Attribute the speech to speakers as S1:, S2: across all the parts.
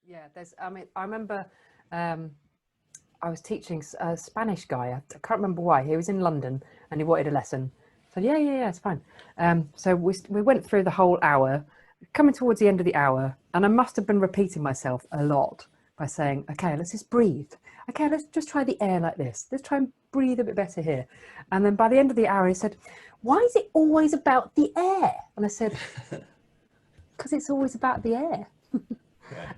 S1: Yeah, there's, I mean, I remember I was teaching a Spanish guy. I can't remember why. He was in London and he wanted a lesson. So yeah, it's fine. So we went through the whole hour, coming towards the end of the hour, and I must have been repeating myself a lot by saying, okay, let's just breathe. Okay, let's just try the air like this. Let's try and breathe a bit better here. And then by the end of the hour, he said, why is it always about the air? And I said, because it's always about the air.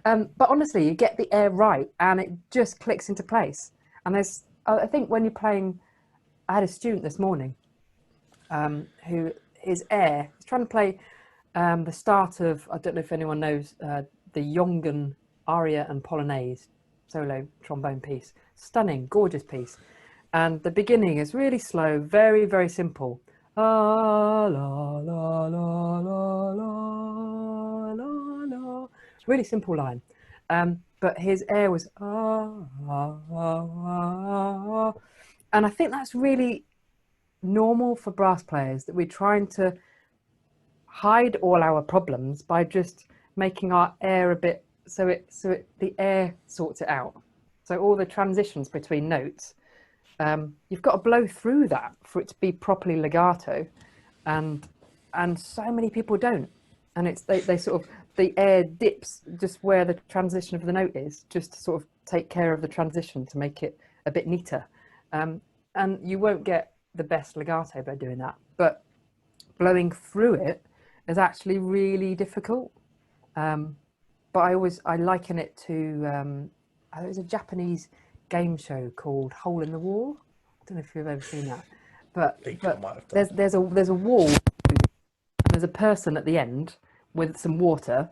S1: But honestly, you get the air right and it just clicks into place. And there's, I think when you're playing, I had a student this morning who his air, he's trying to play the start of, I don't know if anyone knows, the Jongen aria and polonaise solo trombone piece. Stunning, gorgeous piece. And the beginning is really slow, very, very simple. La, la, la, la, la, la, la, la. Really simple line. But his air was and I think that's really normal for brass players, that we're trying to hide all our problems by just making our air a bit the air sorts it out. So all the transitions between notes, you've got to blow through that for it to be properly legato, and so many people don't, and it's they sort of, the air dips just where the transition of the note is, just to sort of take care of the transition to make it a bit neater, and you won't get the best legato by doing that, but blowing through it is actually really difficult. But I liken it to there's a Japanese game show called Hole in the Wall. I don't know if you've ever seen that, but there's a wall, and there's a person at the end with some water,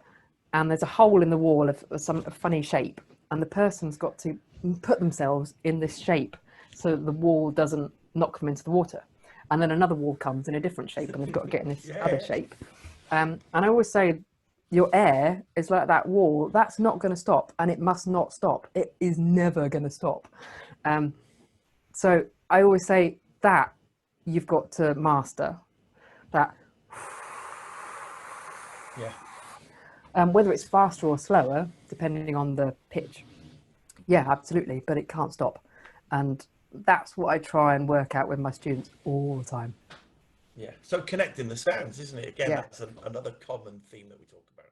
S1: and there's a hole in the wall of some funny shape, and the person's got to put themselves in this shape so that the wall doesn't knock them into the water, and then another wall comes in a different shape and they've got to get in this other shape. And I always say, your air is like that wall. That's not going to stop, and it must not stop. It is never going to stop. So I always say that you've got to master that.
S2: Yeah.
S1: Whether it's faster or slower, depending on the pitch. Yeah, absolutely, but it can't stop. And that's what I try and work out with my students all the time.
S2: Yeah. So connecting the sounds, isn't it? Again,
S1: Yeah.
S2: that's another common theme that we talk about.